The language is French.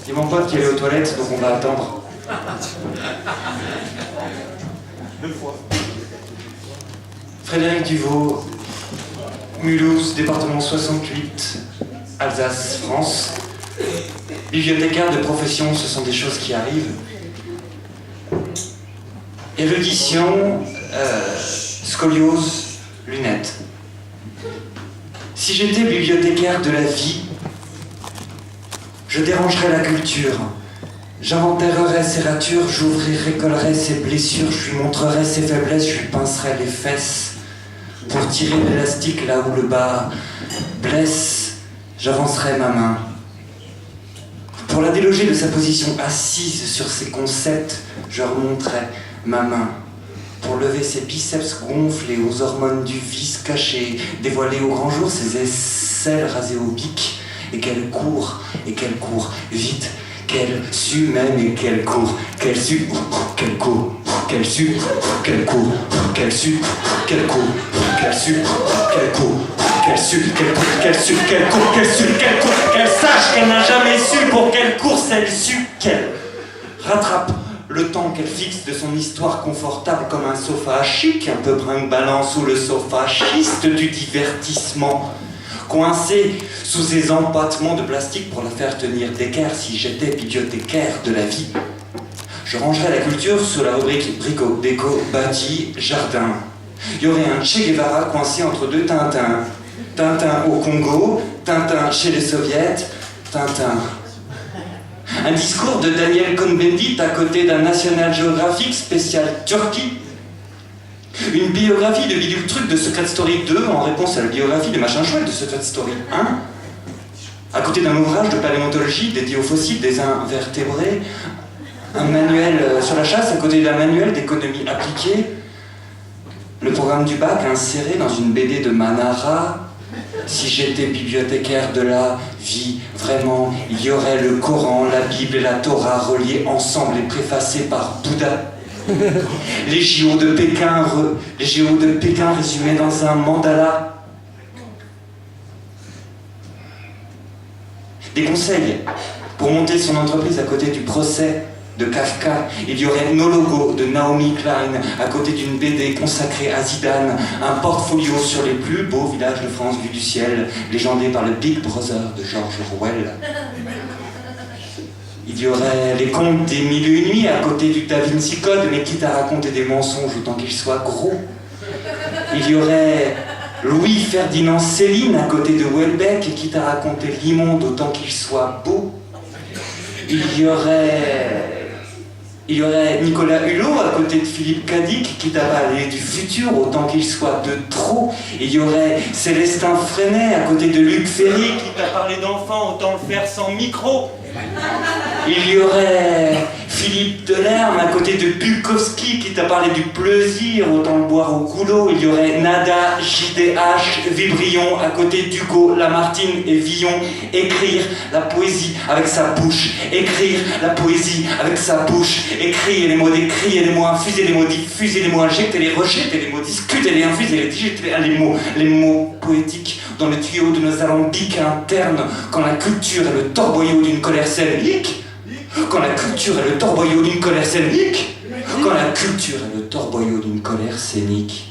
Il y a mon pote qui est allé aux toilettes, donc on va attendre. 2 fois. Frédéric Duvaux, Mulhouse, département 68, Alsace, France. Bibliothécaire de profession, ce sont des choses qui arrivent. Érudition, scoliose, lunettes. Si j'étais bibliothécaire de la vie, je dérangerais la culture. J'inventérerais ses ratures, j'ouvrirais, collerais ses blessures, je lui montrerais ses faiblesses, je lui pincerais les fesses. Pour tirer l'élastique là où le bas blesse, j'avancerais ma main. Pour la déloger de sa position assise sur ses concepts, je remonterais ma main. Pour lever ses biceps gonflés aux hormones du vice caché, dévoiler au grand jour ses aisselles rasées au bic, et qu'elle court, vite, qu'elle sue même et qu'elle court, qu'elle sue, qu'elle court, qu'elle sue, qu'elle court, qu'elle sue, qu'elle court, qu'elle sue, qu'elle court, qu'elle sue, qu'elle court, qu'elle sue, qu'elle court, qu'elle sue, qu'elle court, qu'elle sache qu'elle n'a jamais su pour quelle course elle sue, qu'elle rattrape le temps qu'elle fixe de son histoire confortable comme un sofa chic, un peu brinque-ballant sous le sofa schiste du divertissement, coincé sous ses empattements de plastique pour la faire tenir d'équerre. Si j'étais bibliothécaire de la vie, je rangerais la culture sous la rubrique brico, déco, bâti, jardin. Il y aurait un Che Guevara coincé entre deux Tintins. Tintin au Congo, Tintin chez les soviets, Tintin. Un discours de Daniel Cohn-Bendit à côté d'un National Geographic spécial Turquie. Une biographie de Bidule Truc de Secret Story 2 en réponse à la biographie de Machin Chouette de Secret Story 1. À côté d'un ouvrage de paléontologie dédié aux fossiles des invertébrés. Un manuel sur la chasse à côté d'un manuel d'économie appliquée. Le programme du bac inséré dans une BD de Manara. Si j'étais bibliothécaire de la vie, vraiment, il y aurait le Coran, la Bible et la Torah reliés ensemble et préfacés par Bouddha. Les JO de Pékin résumés dans un mandala. Des conseils pour monter son entreprise à côté du procès de Kafka. Il y aurait nos logos de Naomi Klein à côté d'une BD consacrée à Zidane, un portfolio sur les plus beaux villages de France vus du ciel, légendé par le Big Brother de George Orwell. Il y aurait les contes des mille et une nuits à côté du Da Vinci Code, mais quitte à raconter des mensonges autant qu'ils soient gros. Il y aurait Louis-Ferdinand Céline à côté de Houellebecq, et quitte à raconter l'immonde autant qu'il soit beau. Il y aurait Nicolas Hulot à côté de Philippe Cadic, quitte à parler du futur autant qu'il soit de trop. Il y aurait Célestin Freinet à côté de Luc Ferry, quitte à parler d'enfants autant le faire sans micro. Il y aurait Philippe Delerme à côté de Bukowski, quitte à parler du plaisir autant le boire au goulot. Il y aurait Nada, JDH, Vibrion à côté d'Hugo, Lamartine et Villon. Écrire la poésie avec sa bouche, écrire la poésie avec sa bouche, écrire les mots, décrire les mots, infuser les mots, diffuser les mots, injecter les rejeter les mots, discuter les infuser les digiter les mots poétiques dans le tuyau de nos alambics internes. Quand la culture est le torboyau d'une colère scénique, quand la culture est le torboyau d'une colère scénique, quand la culture est le torboyau d'une colère scénique.